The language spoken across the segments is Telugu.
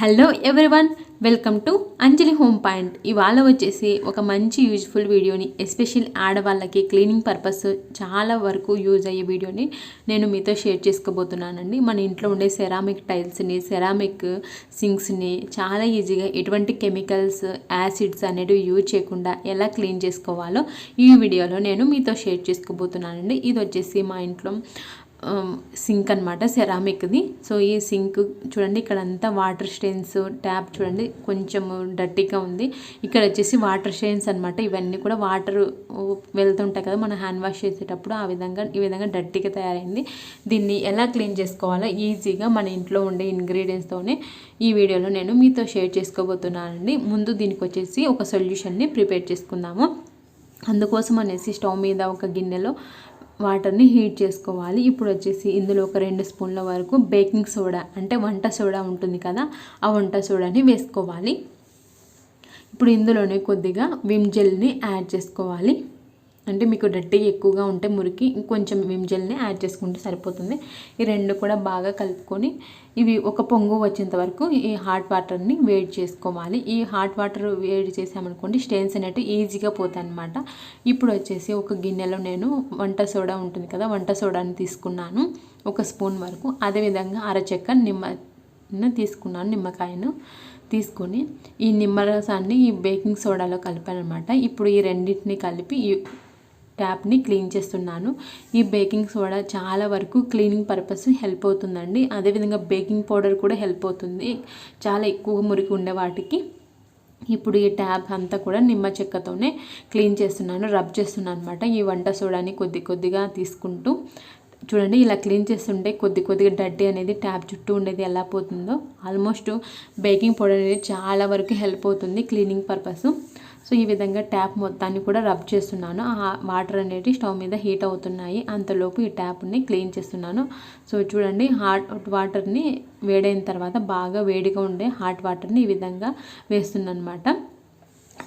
Hello everyone, welcome to Anjali home point. ఇవాళ వచ్చేసి ఒక మంచి యూజ్ఫుల్ వీడియోని, ఎస్పెషల్ ఆడవాళ్ళకి క్లీనింగ్ పర్పస్ చాలా వరకు యూజ్ అయ్యే వీడియోని నేను మీతో షేర్ చేసుకోబోతున్నానండి. మన ఇంట్లో ఉండే సెరామిక్ టైల్స్ని, సెరామిక్ సింక్స్ని చాలా ఈజీగా ఎటువంటి కెమికల్స్, యాసిడ్స్ అనేవి యూజ్ చేయకుండా ఎలా క్లీన్ చేసుకోవాలో ఈ వీడియోలో నేను మీతో షేర్ చేసుకోబోతున్నానండి. ఇది వచ్చేసి మా ఇంట్లో సింక్ అనమాట, సెరామిక్ది. సో ఈ సింక్ చూడండి, ఇక్కడ అంతా వాటర్ స్టెయిన్స్, ట్యాప్ చూడండి కొంచెం డర్టీగా ఉంది. ఇక్కడ వచ్చేసి వాటర్ స్టెయిన్స్ అనమాట. ఇవన్నీ కూడా వాటర్ వెళ్తుంటాయి కదా మనం హ్యాండ్ వాష్ చేసేటప్పుడు, ఈ విధంగా డర్టీగా తయారైంది. దీన్ని ఎలా క్లీన్ చేసుకోవాలో ఈజీగా మన ఇంట్లో ఉండే ఇంగ్రీడియంట్స్తోనే ఈ వీడియోలో నేను మీతో షేర్ చేసుకోబోతున్నానండి. ముందు దీనికి వచ్చేసి ఒక సొల్యూషన్ని ప్రిపేర్ చేసుకుందాము. అందుకోసం అనేసి స్టవ్ మీద ఒక గిన్నెలో వాటర్ని హీట్ చేసుకోవాలి. ఇప్పుడు వచ్చేసి ఇందులో ఒక 2 స్పూన్ల వరకు బేకింగ్ సోడా, అంటే వంట సోడా ఉంటుంది కదా, ఆ వంట సోడాని వేసుకోవాలి. ఇప్పుడు ఇందులోనే కొద్దిగా విమ్ జెల్ని యాడ్ చేసుకోవాలి. అంటే మీకు డర్టీ ఎక్కువగా ఉంటే మురికి ఇంకొంచెం విమ్ జెల్ని యాడ్ చేసుకుంటే సరిపోతుంది. ఈ రెండు కూడా బాగా కలుపుకొని ఇవి ఒక పొంగు వచ్చేంత వరకు ఈ హాట్ వాటర్ని వేడి చేసుకోవాలి. ఈ హాట్ వాటర్ వేడి చేసామనుకోండి స్టెయిన్స్ అనేవి ఈజీగా పోతాయి అన్నమాట. ఇప్పుడు వచ్చేసి ఒక గిన్నెలో నేను వంట సోడా ఉంటుంది కదా, వంట సోడాని తీసుకున్నాను 1 స్పూన్ వరకు. అదేవిధంగా అరచెక్క తీసుకున్నాను, నిమ్మకాయను తీసుకొని ఈ నిమ్మరసాన్ని ఈ బేకింగ్ సోడాలో కలిపాను అనమాట. ఇప్పుడు ఈ రెండింటిని కలిపి ఈ ట్యాప్ని క్లీన్ చేస్తున్నాను. ఈ బేకింగ్ సోడా చాలా వరకు క్లీనింగ్ పర్పస్ హెల్ప్ అవుతుందండి. అదేవిధంగా బేకింగ్ పౌడర్ కూడా హెల్ప్ అవుతుంది చాలా ఎక్కువ మురికి ఉండే వాటికి. ఇప్పుడు ఈ ట్యాప్ అంతా కూడా నిమ్మ చెక్కతోనే క్లీన్ చేస్తున్నాను, రబ్ చేస్తున్నాను అనమాట. ఈ వంట సోడాని కొద్దిగా తీసుకుంటూ చూడండి, ఇలా క్లీన్ చేస్తుంటే కొద్దిగా డర్టీ అనేది ట్యాప్ చుట్టూ ఉండేది ఎలా పోతుందో. ఆల్మోస్ట్ బేకింగ్ పౌడర్ అనేది చాలా వరకు హెల్ప్ అవుతుంది క్లీనింగ్ పర్పస్. సో ఈ విధంగా ట్యాప్ మొత్తాన్ని కూడా రబ్ చేస్తున్నాను. ఆ వాటర్ అనేవి స్టవ్ మీద హీట్ అవుతున్నాయి, అంతలోపు ఈ ట్యాప్ని క్లీన్ చేస్తున్నాను. సో చూడండి, హాట్ వాటర్ని వేడైన తర్వాత బాగా వేడిగా ఉండే హాట్ వాటర్ని ఈ విధంగా వేస్తున్నాను అనమాట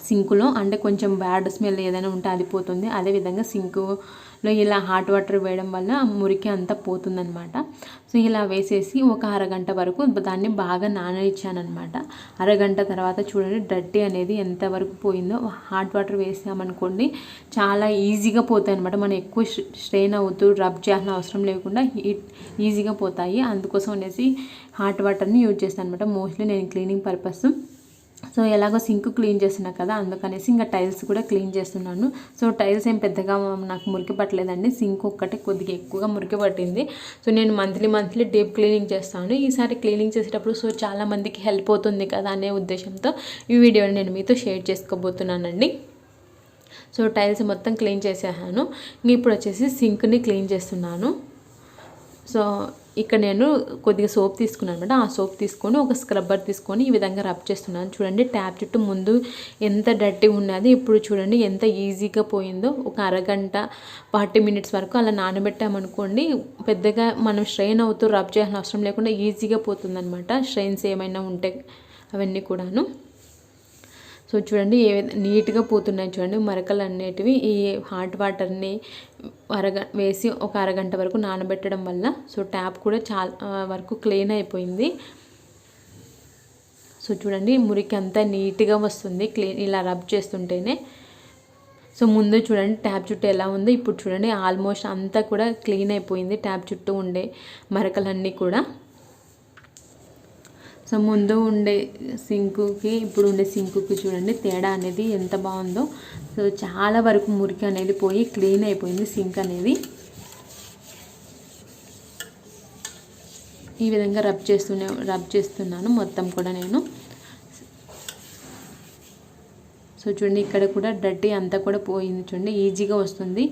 సింకులో. అంటే కొంచెం బ్యాడ్ స్మెల్ ఏదైనా ఉంటే అది పోతుంది. అదేవిధంగా సింకులో ఇలా హాట్ వాటర్ వేయడం వల్ల మురికి అంతా పోతుందన్నమాట. సో ఇలా వేసేసి ఒక అరగంట వరకు దాన్ని బాగా నాననిచ్చానమాట. అరగంట తర్వాత చూడండి డర్టీ అనేది ఎంతవరకు పోయిందో. హాట్ వాటర్ వేసామనుకోండి చాలా ఈజీగా పోతాయి అనమాట. మనం ఎక్కువ స్ట్రెయిన్ అవుతూ రబ్ చేయాల్సిన అవసరం లేకుండా ఈజీగా పోతాయి. అందుకోసం అనేసి హాట్ వాటర్ని యూజ్ చేస్తాను అనమాట మోస్ట్లీ నేను క్లీనింగ్ పర్పస్. సో ఎలాగో సింక్ క్లీన్ చేస్తున్నా కదా, అందుకనేసి ఇంకా టైల్స్ కూడా క్లీన్ చేస్తున్నాను. సో టైల్స్ ఏం పెద్దగా నాకు మురికి పట్టలేదండి, సింక్ ఒక్కటే కొద్దిగా ఎక్కువగా మురికి పట్టింది. సో నేను మంత్లీ డీప్ క్లీనింగ్ చేస్తాను. ఈసారి క్లీనింగ్ చేసేటప్పుడు సో చాలా మందికి హెల్ప్ అవుతుంది కదా అనే ఉద్దేశంతో ఈ వీడియోని నేను మీతో షేర్ చేసుకోబోతున్నానండి. సో టైల్స్ మొత్తం క్లీన్ చేసేసాను. ఇప్పుడు వచ్చేసి సింక్ని క్లీన్ చేస్తున్నాను. సో ఇక్కడ నేను కొద్దిగా సోప్ తీసుకున్నాను అనమాట. ఆ సోప్ తీసుకొని ఒక స్క్రబ్బర్ తీసుకొని ఈ విధంగా రబ్ చేస్తున్నాను. చూడండి ట్యాప్ చుట్టూ ముందు ఎంత డర్టీ ఉన్నది, ఇప్పుడు చూడండి ఎంత ఈజీగా పోయిందో. ఒక అరగంట 40 మినిట్స్ వరకు అలా నానబెట్టామనుకోండి పెద్దగా మనం స్ట్రెయిన్ అవుతూ రబ్ చేయాల్సిన అవసరం లేకుండా ఈజీగా పోతుందన్నమాట. స్ట్రెయిన్స్ ఏమైనా ఉంటే అవన్నీ కూడాను. సో చూడండి నీట్గా పోతున్నాయి చూడండి మరకలు అనేటివి. ఈ హాట్ వాటర్ని వేసి ఒక అరగంట వరకు నానబెట్టడం వల్ల సో ట్యాప్ కూడా చాలా వరకు క్లీన్ అయిపోయింది. సో చూడండి మురికి అంతా నీట్గా వస్తుంది ఇలా రబ్ చేస్తుంటేనే. సో ముందు చూడండి ట్యాప్ చుట్టూ ఎలా ఉందో, ఇప్పుడు చూడండి ఆల్మోస్ట్ అంతా కూడా క్లీన్ అయిపోయింది ట్యాప్ చుట్టూ ఉండే మరకలన్నీ కూడా. సో ముందు ఉండే సింకుకి ఇప్పుడు ఉండే సింకుకి చూడండి తేడా అనేది ఎంత బాగుందో. సో చాలా వరకు మురికి అనేది పోయి క్లీన్ అయిపోయింది సింక్ అనేది. ఈ విధంగా రబ్ చేస్తున్నాను మొత్తం కూడా నేను. సో చూడండి ఇక్కడ కూడా డర్టీ అంతా కూడా పోయింది చూడండి, ఈజీగా వస్తుంది.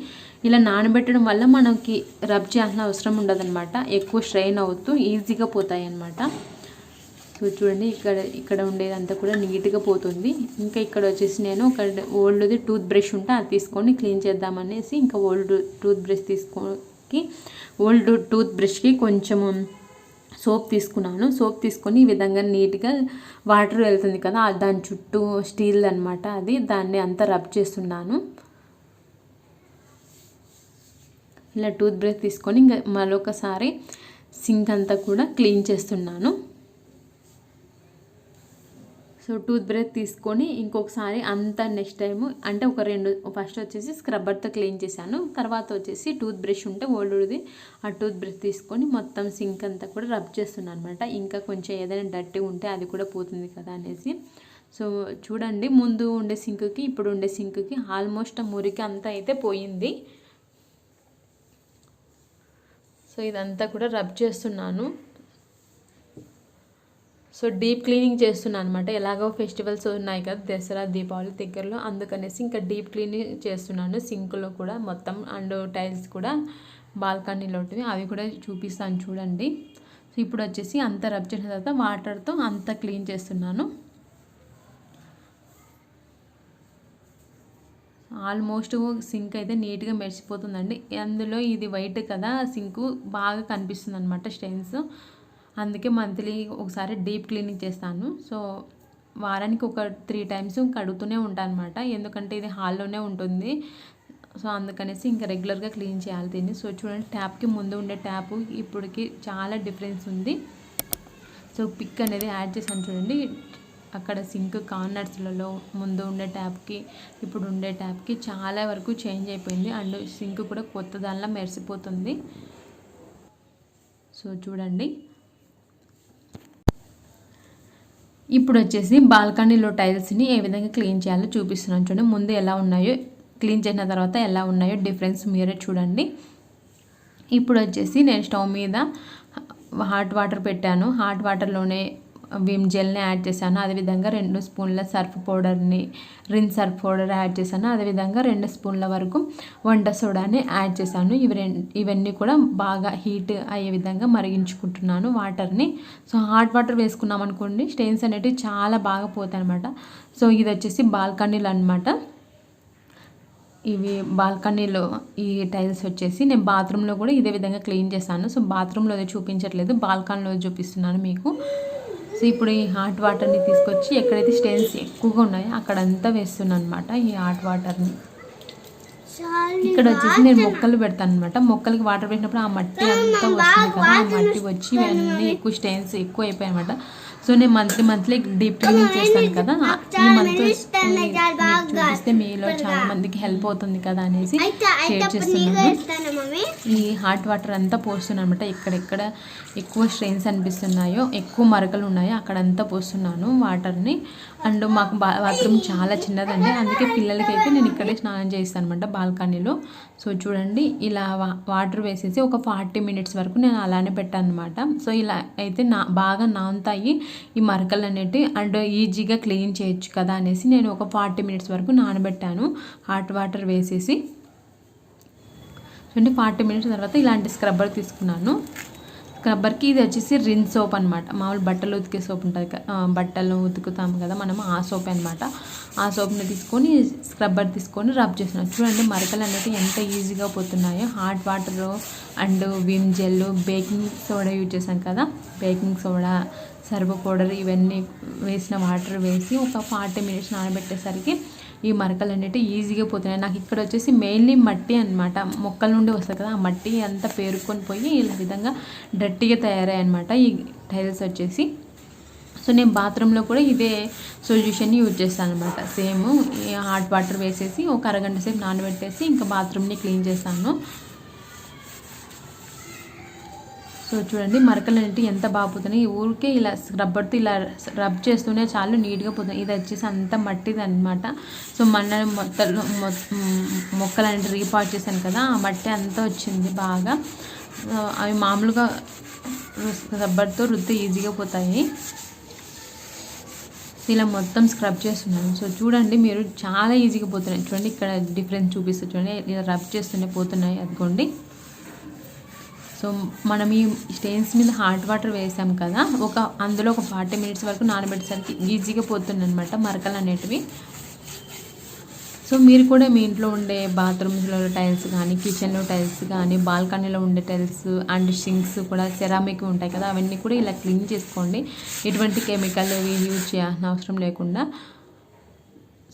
ఇలా నానబెట్టడం వల్ల మనకి రబ్ చేయాల్సిన అవసరం ఉండదన్నమాట, ఎక్కువ స్ట్రెయిన్ అవుతూ ఈజీగా పోతాయి అన్నమాట. సో చూడండి ఇక్కడ ఉండేదంతా కూడా నీట్గా పోతుంది. ఇంకా ఇక్కడ వచ్చేసి నేను ఒక ఓల్డ్ది టూత్ బ్రష్ ఉంటే అది తీసుకొని క్లీన్ చేద్దామనేసి ఇంకా ఓల్డ్ టూత్ బ్రష్కి కొంచెం సోప్ తీసుకున్నాను. సోప్ తీసుకొని ఈ విధంగా నీట్గా వాటర్ వెళ్తుంది కదా దాని చుట్టూ స్టీల్ అనమాట అది, దాన్ని అంతా రబ్ చేస్తున్నాను. ఇలా టూత్ బ్రష్ తీసుకొని ఇంకా మరొకసారి సింక్ అంతా కూడా క్లీన్ చేస్తున్నాను. సో టూత్ బ్రష్ తీసుకొని ఇంకొకసారి అంతా నెక్స్ట్ టైము అంటే ఒక 2 ఫస్ట్ వచ్చేసి స్క్రబ్బర్తో క్లీన్ చేశాను. తర్వాత వచ్చేసి టూత్ బ్రష్ ఉంటే ఓల్డ్ది ఆ టూత్ బ్రష్ తీసుకొని మొత్తం సింక్ అంతా కూడా రబ్ చేస్తున్నాను అనమాట. ఇంకా కొంచెం ఏదైనా డర్టీ ఉంటే అది కూడా పోతుంది కదా అనేసి. సో చూడండి, ముందు ఉండే సింక్కి ఇప్పుడు ఉండే సింక్కి ఆల్మోస్ట్ మురికి అంతా అయితే పోయింది. సో ఇదంతా కూడా రబ్ చేస్తున్నాను. సో డీప్ క్లీనింగ్ చేస్తున్నాను అనమాట. ఎలాగో ఫెస్టివల్స్ ఉన్నాయి కదా, దసరా దీపావళి దగ్గరలో, అందుకనేసి ఇంకా డీప్ క్లీనింగ్ చేస్తున్నాను. సింక్లో కూడా మొత్తం అండ్ టైల్స్ కూడా బాల్కనీలోటివి అవి కూడా చూపిస్తాను చూడండి. సో ఇప్పుడు వచ్చేసి అంతా రబ్ చేసిన తర్వాత వాటర్తో అంతా క్లీన్ చేస్తున్నాను. ఆల్మోస్ట్ సింక్ అయితే నీట్గా మెరిసిపోతుందండి. అందులో ఇది వైట్ కదా, సింకు బాగా కనిపిస్తుంది అనమాట స్టెయిన్స్. అందుకే మంత్లీ ఒకసారి డీప్ క్లీనింగ్ చేస్తాను. సో వారానికి ఒక 3 టైమ్స్ కడుగుతూనే ఉంటాను అనమాట. ఎందుకంటే ఇది హాల్లోనే ఉంటుంది. సో అందుకనేసి ఇంకా రెగ్యులర్గా క్లీన్ చేయాలి దీన్ని. సో చూడండి, ట్యాప్కి ముందు ఉండే ట్యాపు ఇప్పటికి చాలా డిఫరెన్స్ ఉంది. సో పిక్ అనేది యాడ్ చేశాను చూడండి. అక్కడ సింక్ కార్నర్స్లలో ముందు ఉండే ట్యాప్కి ఇప్పుడు ఉండే ట్యాప్కి చాలా వరకు చేంజ్ అయిపోయింది. అండ్ సింక్ కూడా కొత్త దానిలా మెరిసిపోతుంది. సో చూడండి, ఇప్పుడు వచ్చేసి బాల్కనీలో టైల్స్ని ఏ విధంగా క్లీన్ చేయాలో చూపిస్తున్నాను చూడండి. ముందు ఎలా ఉన్నాయో, క్లీన్ చేసిన తర్వాత ఎలా ఉన్నాయో డిఫరెన్స్ మీరే చూడండి. ఇప్పుడు వచ్చేసి నేను స్టవ్ మీద హాట్ వాటర్ పెట్టాను. హాట్ వాటర్లోనే విమ్ జెల్ని యాడ్ చేశాను. అదేవిధంగా 2 స్పూన్ల సర్ఫ్ పౌడర్ని, రిన్ సర్ఫ్ పౌడర్ యాడ్ చేశాను. అదేవిధంగా 2 స్పూన్ల వరకు వంట సోడాని యాడ్ చేశాను. ఇవన్నీ కూడా బాగా హీట్ అయ్యే విధంగా మరిగించుకుంటున్నాను వాటర్ని. సో హాట్ వాటర్ వేసుకున్నాం అనుకోండి, స్టెయిన్స్ అనేటివి చాలా బాగా పోతాయి అనమాట. సో ఇది వచ్చేసి బాల్కనీలు అనమాట. ఇవి బాల్కనీలో ఈ టైల్స్ వచ్చేసి నేను బాత్రూంలో కూడా ఇదే విధంగా క్లీన్ చేశాను. సో బాత్రూంలో చూపించట్లేదు, బాల్కనీలో చూపిస్తున్నాను మీకు. సో ఇప్పుడు ఈ హాట్ వాటర్ని తీసుకొచ్చి ఎక్కడైతే స్టెయిన్స్ ఎక్కువగా ఉన్నాయో అక్కడంతా వేస్తున్నాను అనమాట ఈ హాట్ వాటర్ని. ఇక్కడ వచ్చేసి నేను మొక్కలు పెడతాను అనమాట. మొక్కలకి వాటర్ పెట్టినప్పుడు ఆ మట్టి అంతా వస్తుంది కదా, ఆ మట్టి వచ్చి ఇవన్నీ ఎక్కువ స్టెయిన్స్ ఎక్కువ అయిపోయాయి అనమాట. సో నేను మంత్లీ డీప్ క్లీనింగ్ చేస్తాను కదా, ఈ మంత్ చూపిస్తే మీలో చాలా మందికి హెల్ప్ అవుతుంది కదా అనేసి షేర్ చేస్తున్నాను. ఈ హాట్ వాటర్ అంతా పోస్తున్నాను అనమాట. ఎక్కడెక్కడ ఎక్కువ స్ట్రెయిన్స్ అనిపిస్తున్నాయో, ఎక్కువ మరకలు ఉన్నాయో అక్కడంతా పోస్తున్నాను వాటర్ని. అండ్ మాకు బాత్రూమ్ చాలా చిన్నదండి, అందుకే పిల్లలకైతే నేను ఇక్కడే స్నానం చేస్తాను అనమాట బాల్కనీలో. సో చూడండి, ఇలా వాటర్ వేసేసి ఒక 40 మినిట్స్ వరకు నేను అలానే పెట్టాను అనమాట. సో ఇలా అయితే బాగా నానుతాయి ఈ మరకలు అనేటివి, అండ్ ఈజీగా క్లీన్ చేయొచ్చు కదా అనేసి నేను ఒక 40 మినిట్స్ వరకు నానబెట్టాను హాట్ వాటర్ వేసేసి. అంటే 40 మినిట్స్ తర్వాత ఇలాంటి స్క్రబ్బర్ తీసుకున్నాను. స్క్రబ్బర్కి ఇది వచ్చేసి రిన్ సోప్ అనమాట. మామూలు బట్టలు ఉతికే సోప్ ఉంటుంది కదా, బట్టలు ఉతుకుతాం కదా మనం, ఆ సోప్ అనమాట. ఆ సోప్ని తీసుకొని స్క్రబ్బర్ తీసుకొని రబ్ చేస్తున్నాను. చూడండి మరకలు అనేవి ఎంత ఈజీగా పోతున్నాయో. Hot water and Vim gel, baking soda use చేసాం కదా, బేకింగ్ సోడా, సర్ఫ్ పౌడర్ ఇవన్నీ వేసిన వాటర్ వేసి ఒక 40 మినిట్స్ నానబెట్టేసరికి ఈ మరకలు అనేవి ఈజీగా పోతున్నాయి. నాకు ఇక్కడ వచ్చేసి మెయిన్లీ మట్టి అనమాట, మొక్కల నుండి వస్తుంది కదా, ఆ మట్టి అంతా పేరుకొని పోయి ఇలా విధంగా డర్టీగా తయారయ్యాయి అనమాట ఈ టైల్స్ వచ్చేసి. సో నేను బాత్రూంలో కూడా ఇదే సొల్యూషన్ని యూజ్ చేస్తాను అనమాట. సేమ్ హాట్ వాటర్ వేసేసి ఒక అరగంట సేపు నానబెట్టేసి ఇంకా బాత్రూమ్ని క్లీన్ చేస్తాను. సో చూడండి మరకలు అనేవి ఎంత బాగా పోతున్నాయి. ఊరికే ఇలా రబ్బర్తో ఇలా రబ్ చేస్తూనే చాలు నీట్గా పోతుంది. ఇది వచ్చేసి అంత మట్టిది అనమాట. సో మొక్కలు అనేవి రీపాట్ చేశాను కదా, ఆ మట్టి అంతా వచ్చింది బాగా. అవి మామూలుగా రబ్బర్తో రుద్దితే ఈజీగా పోతాయి. ఇలా మొత్తం స్క్రబ్ చేస్తున్నాను. సో చూడండి మీరు చాలా ఈజీగా పోతున్నాయి. చూడండి ఇక్కడ డిఫరెన్స్ చూపిస్తుంది చూడండి, ఇలా రబ్ చేస్తూనే పోతున్నాయి అదిగోండి. సో మనం ఈ స్టెయిన్స్ మీద హాట్ వాటర్ వేసాం కదా, అందులో ఒక 40 మినిట్స్ వరకు నానబెట్టేసరికి ఈజీగా పోతుంది అనమాట మరకలు అనేటివి. సో మీరు కూడా మీ ఇంట్లో ఉండే బాత్రూమ్స్లో టైల్స్ కానీ, కిచెన్లో టైల్స్ కానీ, బాల్కనీలో ఉండే టైల్స్ అండ్ సింక్స్ కూడా సెరామిక్ ఉంటాయి కదా, అవన్నీ కూడా ఇలా క్లీన్ చేసుకోండి. ఎటువంటి కెమికల్ యూజ్ చేయాల్సిన అవసరం లేకుండా.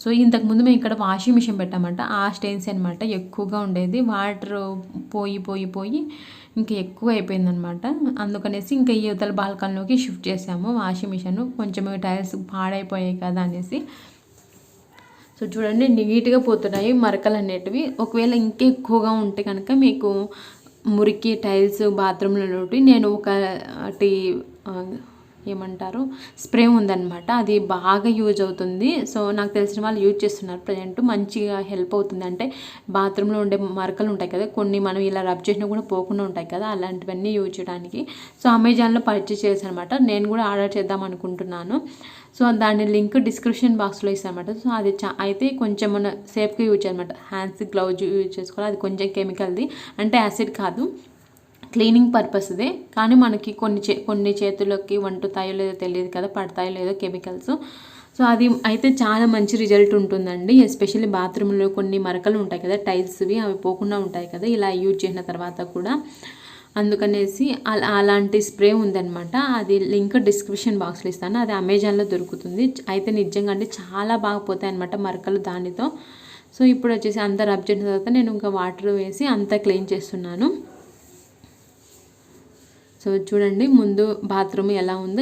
సో ఇంతకుముందు మేము ఇక్కడ వాషింగ్ మిషన్ పెట్టామంట, ఆ స్టెయిన్స్ అనమాట ఎక్కువగా ఉండేది. వాటర్ పోయి ఇంకా ఎక్కువ అయిపోయిందనమాట. అందుకనేసి ఇంకా ఈ యువతల బాల్కనీలోకి షిఫ్ట్ చేసాము వాషింగ్ మిషన్. కొంచెం టైల్స్ పాడైపోయాయి కదా అనేసి. సో చూడండి నీట్గా పోతున్నాయి మరకలు అనేటివి. ఒకవేళ ఇంకా ఎక్కువగా ఉంటే కనుక మీకు మురికి టైల్స్ బాత్రూంలోటి నేను ఒకటి ఏమంటారు స్ప్రే ఉందన్నమాట, అది బాగా యూజ్ అవుతుంది. సో నాకు తెలిసిన వాళ్ళు యూజ్ చేస్తున్నారు ప్రజెంట్, మంచిగా హెల్ప్ అవుతుంది. అంటే బాత్రూంలో ఉండే మరకలు ఉంటాయి కదా కొన్ని, మనం ఇలా రబ్ చేసినా కూడా పోకుండా ఉంటాయి కదా, అలాంటివన్నీ యూజ్ చేయడానికి. సో అమెజాన్లో పర్చేస్ చేశాను అనమాట. నేను కూడా ఆర్డర్ చేద్దాం అనుకుంటున్నాను. సో దాని లింక్ డిస్క్రిప్షన్ బాక్స్లో ఇస్తాను అనమాట. సో అది అయితే కొంచెం మన సేఫ్గా యూజ్ చేయాలన్నమాట. హ్యాండ్స్ గ్లౌజ్ యూజ్ చేసుకోవాలి. అది కొంచెం కెమికల్ది, అంటే యాసిడ్ కాదు, క్లీనింగ్ పర్పస్దే. కానీ మనకి కొన్ని చేతులకి వంటుతాయో లేదో తెలియదు కదా, పడతాయో లేదో కెమికల్స్. సో అది అయితే చాలా మంచి రిజల్ట్ ఉంటుందండి. ఎస్పెషల్లీ బాత్రూంలో కొన్ని మరకలు ఉంటాయి కదా టైల్స్వి, అవి పోకుండా ఉంటాయి కదా ఇలా యూజ్ చేసిన తర్వాత కూడా. అందుకనేసి అలాంటి స్ప్రే ఉందన్నమాట. అది లింక్ డిస్క్రిప్షన్ బాక్స్లో ఇస్తాను. అది అమెజాన్లో దొరుకుతుంది. అయితే నిజంగా అంటే చాలా బాగా పోతాయి అన్నమాట మరకలు దానితో. సో ఇప్పుడు వచ్చేసి అంతా రబ్ చేసిన తర్వాత నేను ఇంకా వాటర్ వేసి అంతా క్లీన్ చేస్తున్నాను. సో చూడండి ముందు బాత్రూమ్ ఎలా ఉందో,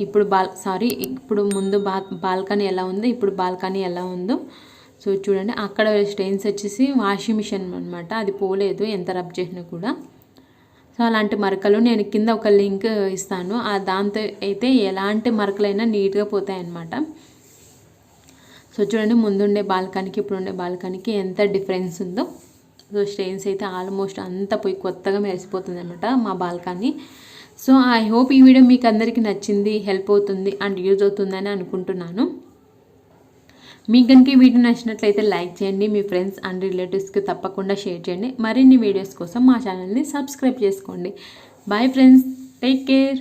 ఇప్పుడు ముందు బాల్కనీ ఎలా ఉందో, ఇప్పుడు బాల్కనీ ఎలా ఉందో. సో చూడండి అక్కడ స్టెయిన్స్ వచ్చేసి వాషింగ్ మిషన్ అనమాట, అది పోలేదు ఎంత రబ్ చేసినా కూడా. సో అలాంటి మరకలు నేను కింద ఒక లింక్ ఇస్తాను, దాంతో అయితే ఎలాంటి మరకలైనా నీట్గా పోతాయి అన్నమాట. సో చూడండి ముందుండే బాల్కనీకి ఇప్పుడుండే బాల్కనీకి ఎంత డిఫరెన్స్ ఉందో. సో స్టెయిన్స్ అయితే ఆల్మోస్ట్ అంతా పోయి కొత్తగా మెరిసిపోతుంది అనమాట మా బాల్కనీ. సో ఐ హోప్ ఈ వీడియో మీకు అందరికీ నచ్చింది, హెల్ప్ అవుతుంది అండ్ యూజ్ అవుతుందని అనుకుంటున్నాను. మీకు కనుక ఈ వీడియో నచ్చినట్లయితే లైక్ చేయండి, మీ ఫ్రెండ్స్ అండ్ రిలేటివ్స్కి తప్పకుండా షేర్ చేయండి. మరిన్ని వీడియోస్ కోసం మా ఛానల్ని సబ్స్క్రైబ్ చేసుకోండి. Bye friends, take care.